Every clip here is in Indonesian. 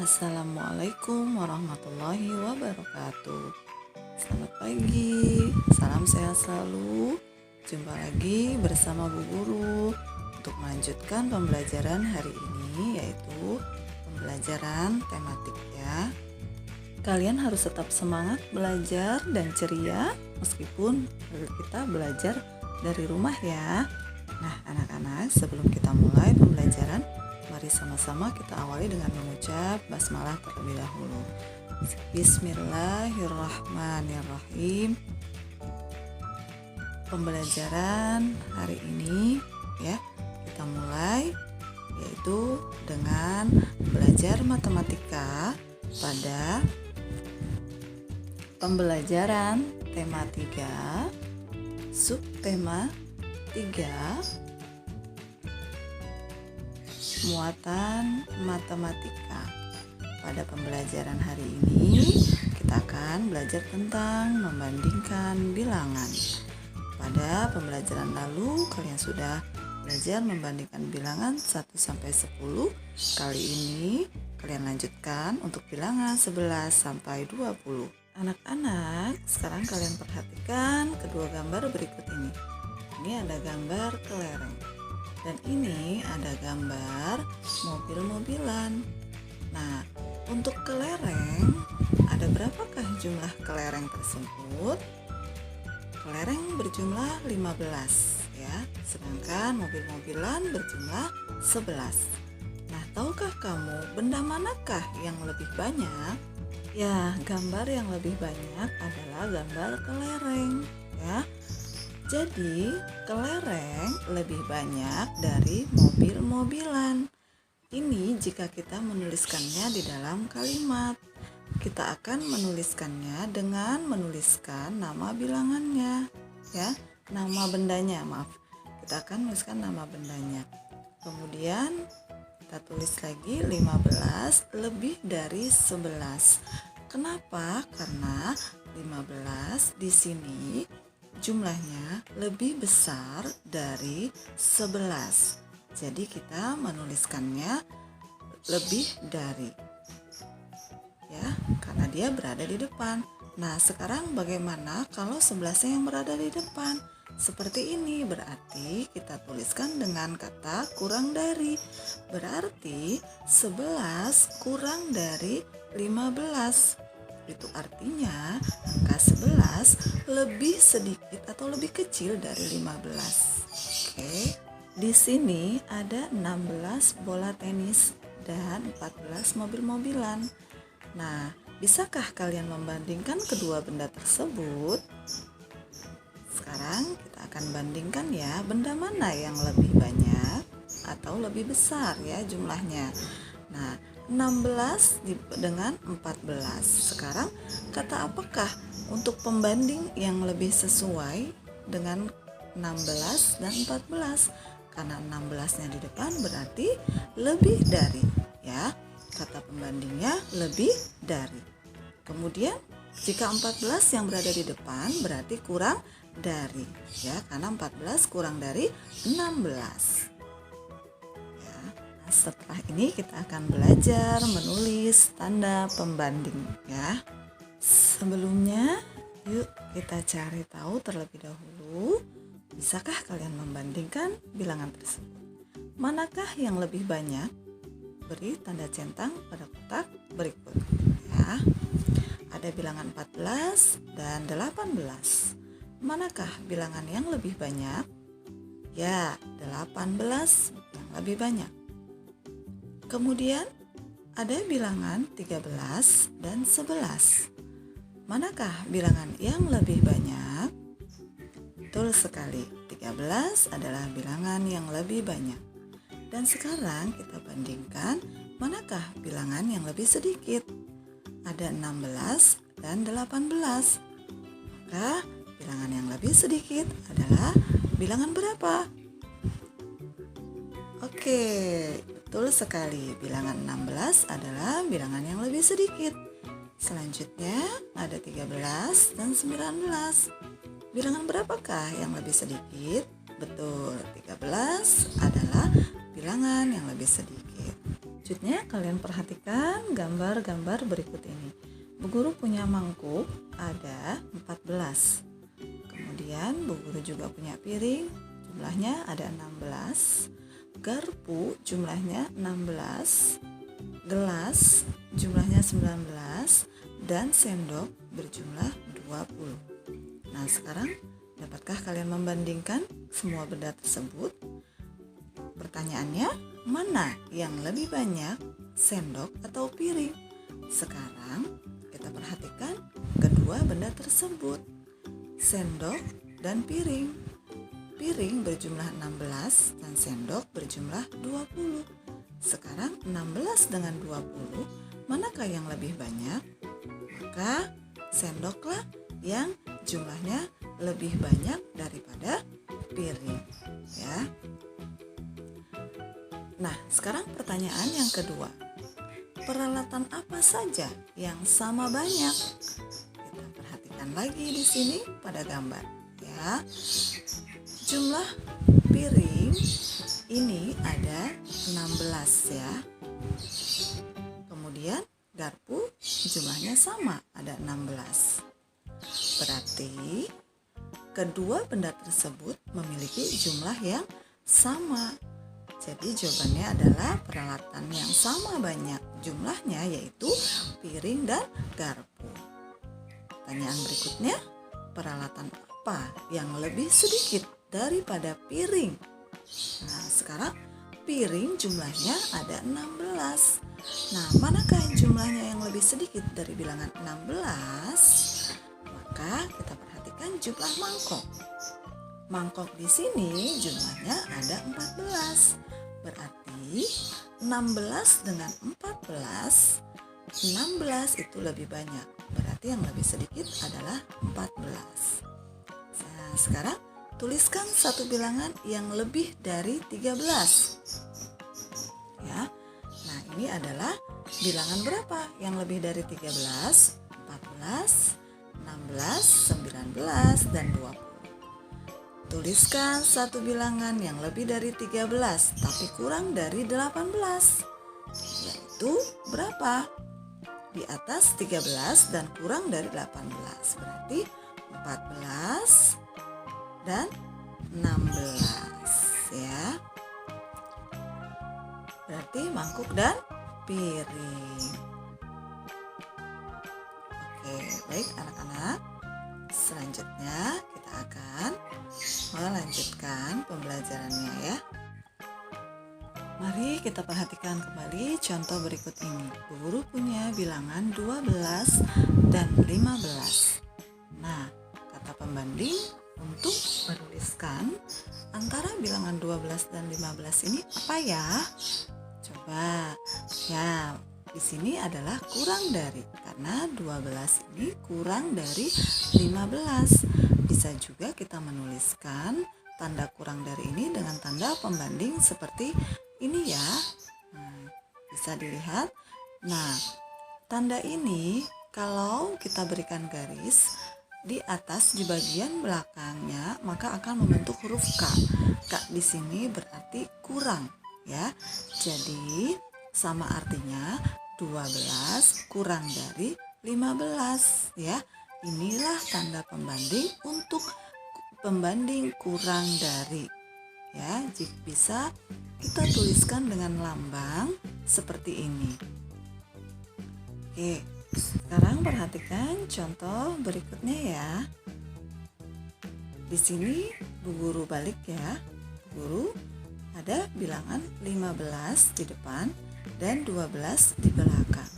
Assalamualaikum warahmatullahi wabarakatuh. Selamat pagi, salam sehat selalu. Jumpa lagi bersama Bu Guru untuk melanjutkan pembelajaran hari ini, yaitu pembelajaran tematik ya. Kalian harus tetap semangat belajar dan ceria meskipun kita belajar dari rumah ya. Nah anak-anak, sebelum kita mulai pembelajaran, mari sama-sama kita awali dengan mengucap basmalah terlebih dahulu. Bismillahirrahmanirrahim. Pembelajaran hari ini ya, kita mulai yaitu dengan belajar matematika pada pembelajaran tema 3, subtema 3, muatan matematika. Pada pembelajaran hari ini kita akan belajar tentang membandingkan bilangan. Pada pembelajaran lalu kalian sudah belajar membandingkan bilangan 1 sampai 10. Kali ini kalian lanjutkan untuk bilangan 11 sampai 20. Anak-anak, sekarang kalian perhatikan kedua gambar berikut ini. Ini ada gambar kelereng. Dan ini ada gambar mobil-mobilan. Nah, untuk kelereng, ada berapakah jumlah kelereng tersebut? Kelereng berjumlah 15 ya, sedangkan mobil-mobilan berjumlah 11. Nah, tahukah kamu benda manakah yang lebih banyak? Ya, gambar yang lebih banyak adalah gambar kelereng ya. Jadi, kelereng lebih banyak dari mobil-mobilan. Ini jika kita menuliskannya di dalam kalimat. Kita akan menuliskannya dengan menuliskan nama bilangannya, ya, nama bendanya, maaf. Kita akan menuliskan nama bendanya. Kemudian kita tulis lagi 15 lebih dari 11. Kenapa? Karena 15 di sini jumlahnya lebih besar dari 11. Jadi kita menuliskannya lebih dari ya, karena dia berada di depan. Nah, sekarang bagaimana kalau 11-nya yang berada di depan? Seperti ini, berarti kita tuliskan dengan kata kurang dari. Berarti 11 kurang dari 15. Itu artinya angka 11 lebih sedikit atau lebih kecil dari 15. Oke. Di sini ada 16 bola tenis dan 14 mobil-mobilan. Nah, bisakah kalian membandingkan kedua benda tersebut? Sekarang kita akan bandingkan ya, benda mana yang lebih banyak atau lebih besar ya jumlahnya. Nah, 16 dengan 14. Sekarang kata apakah untuk pembanding yang lebih sesuai dengan 16 dan 14? Karena 16-nya di depan berarti lebih dari ya. Kata pembandingnya lebih dari. Kemudian jika 14 yang berada di depan berarti kurang dari ya, karena 14 kurang dari 16. Setelah ini kita akan belajar menulis tanda pembanding ya. Sebelumnya yuk kita cari tahu terlebih dahulu, bisakah kalian membandingkan bilangan tersebut? Manakah yang lebih banyak? Beri tanda centang pada kotak berikut ya. Ada bilangan 14 dan 18. Manakah bilangan yang lebih banyak? Ya, 18 yang lebih banyak. Kemudian ada bilangan 13 dan 11. Manakah bilangan yang lebih banyak? Betul sekali, 13 adalah bilangan yang lebih banyak. Dan sekarang kita bandingkan manakah bilangan yang lebih sedikit? Ada 16 dan 18. Maka bilangan yang lebih sedikit adalah bilangan berapa? Oke, betul sekali, bilangan 16 adalah bilangan yang lebih sedikit. Selanjutnya ada 13 dan 19. Bilangan berapakah yang lebih sedikit? Betul, 13 adalah bilangan yang lebih sedikit. Selanjutnya kalian perhatikan gambar-gambar berikut ini. Bu Guru punya mangkuk ada 14. Kemudian Bu Guru juga punya piring, jumlahnya ada 16. Garpu jumlahnya 16. Gelas jumlahnya 19. Dan sendok berjumlah 20. Nah, sekarang dapatkah kalian membandingkan semua benda tersebut? Pertanyaannya, mana yang lebih banyak, sendok atau piring? Sekarang kita perhatikan kedua benda tersebut, sendok dan piring. Piring berjumlah 16 dan sendok berjumlah 20. Sekarang 16 dengan 20, manakah yang lebih banyak? Maka sendoklah yang jumlahnya lebih banyak daripada piring, ya. Nah, sekarang pertanyaan yang kedua. Peralatan apa saja yang sama banyak? Kita perhatikan lagi di sini pada gambar, ya. Jumlah piring ini ada 16, ya. Kemudian garpu jumlahnya sama, ada 16. Berarti kedua benda tersebut memiliki jumlah yang sama. Jadi jawabannya adalah peralatan yang sama banyak jumlahnya, yaitu piring dan garpu. Pertanyaan berikutnya, peralatan apa yang lebih sedikit daripada piring? Nah, sekarang piring jumlahnya ada 16. Nah, manakah jumlahnya yang lebih sedikit dari bilangan 16? Maka kita perhatikan jumlah mangkok. Mangkok di sini jumlahnya ada 14. Berarti 16 dengan 14, 16 itu lebih banyak. Berarti yang lebih sedikit adalah 14. Nah, sekarang tuliskan satu bilangan yang lebih dari 13. Ya. Nah, ini adalah bilangan berapa yang lebih dari 13? 14, 16, 19, dan 20. Tuliskan satu bilangan yang lebih dari 13 tapi kurang dari 18, yaitu berapa? Di atas 13 dan kurang dari 18, berarti 14 dan 16, ya. Berarti mangkuk dan piring. Oke, baik anak-anak. Selanjutnya kita akan melanjutkan pembelajarannya, ya. Mari kita perhatikan kembali contoh berikut ini. Bu Guru punya bilangan 12 dan 15. Nah, kata pembanding untuk menuliskan antara bilangan 12 dan 15 ini apa ya? Coba, ya, di sini adalah kurang dari, karena 12 ini kurang dari 15. Bisa juga kita menuliskan tanda kurang dari ini dengan tanda pembanding seperti ini, ya. Nah, bisa dilihat. Nah, tanda ini kalau kita berikan garis di atas di bagian belakangnya, maka akan membentuk huruf K. K di sini berarti kurang, ya. Jadi sama artinya 12 kurang dari 15, ya. Inilah tanda pembanding untuk pembanding kurang dari, ya. Jika bisa kita tuliskan dengan lambang seperti ini. Oke, sekarang perhatikan contoh berikutnya, ya. Di sini Bu Guru balik, ya. Bu Guru ada bilangan 15 di depan dan 12 di belakang.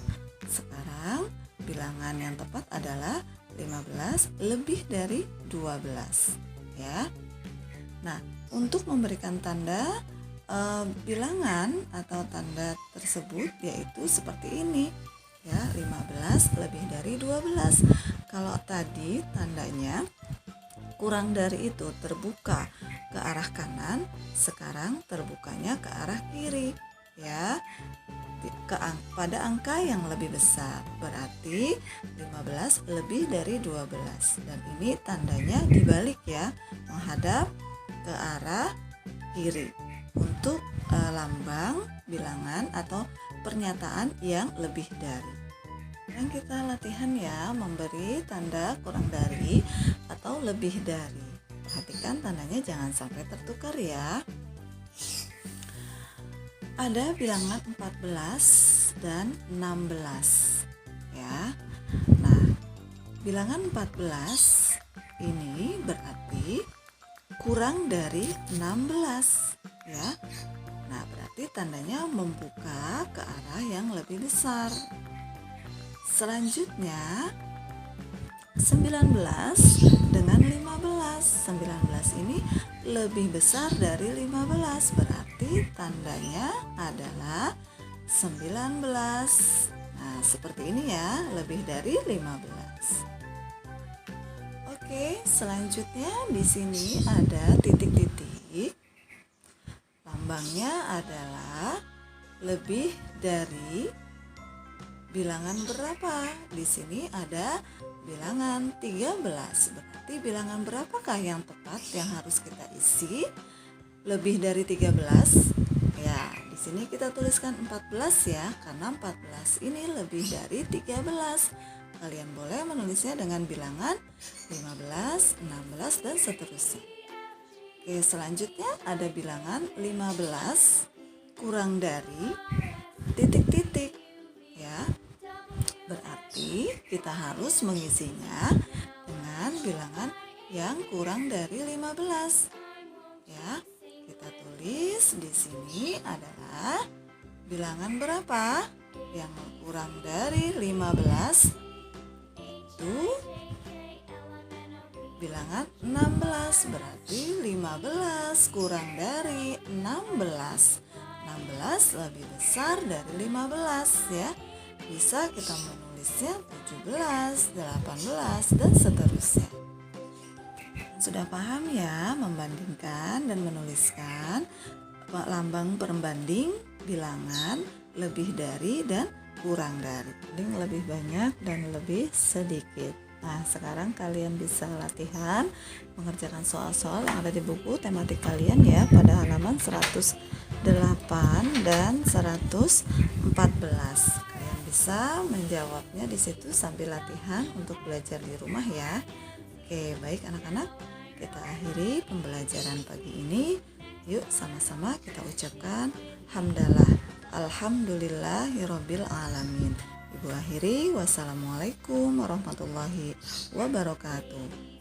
Sekarang bilangan yang tepat adalah 15 lebih dari 12, ya. Nah, untuk memberikan tanda bilangan atau tanda tersebut yaitu seperti ini, ya, 15 lebih dari 12. Kalau tadi tandanya kurang dari itu terbuka ke arah kanan, sekarang terbukanya ke arah kiri, ya, pada angka yang lebih besar, berarti 15 lebih dari 12, dan ini tandanya dibalik, ya, menghadap ke arah kiri. Untuk lambang bilangan atau pernyataan yang lebih dari. Sekarang kita latihan ya, memberi tanda kurang dari atau lebih dari. Perhatikan tandanya jangan sampai tertukar ya. Ada bilangan 14 dan 16 ya. Nah, bilangan 14 ini berarti kurang dari 16 ya. Nah, berarti tandanya membuka ke arah yang lebih besar. Selanjutnya 19 dengan 15. 19 ini lebih besar dari 15, berarti tandanya adalah 19. Nah, seperti ini ya, lebih dari 15. Oke, selanjutnya di sini ada titik-titik. Lambangnya adalah lebih dari bilangan berapa? Di sini ada bilangan 13. Berarti bilangan berapakah yang tepat yang harus kita isi? Lebih dari 13. Ya, di sini kita tuliskan 14 ya, karena 14 ini lebih dari 13. Kalian boleh menulisnya dengan bilangan 15, 16 dan seterusnya. Oke, selanjutnya ada bilangan 15 kurang dari titik-titik ya. Berarti kita harus mengisinya dengan bilangan yang kurang dari 15. Ya, kita tulis di sini adalah bilangan berapa? Yang kurang dari 15 itu bilangan 16. Berarti 15 kurang dari 16. 16 lebih besar dari 15 ya. Bisa kita menulisnya 17, 18, dan seterusnya. Sudah paham ya membandingkan dan menuliskan lambang pembanding bilangan lebih dari dan kurang dari. Lebih banyak dan lebih sedikit. Nah, sekarang kalian bisa latihan mengerjakan soal-soal yang ada di buku tematik kalian ya, pada halaman 108 dan 114. Kalian bisa menjawabnya di situ sambil latihan untuk belajar di rumah ya. Oke, baik anak-anak, kita akhiri pembelajaran pagi ini. Yuk sama-sama kita ucapkan hamdalah, alhamdulillahirabbil alamin. Ibu akhiri, wassalamualaikum warahmatullahi wabarakatuh.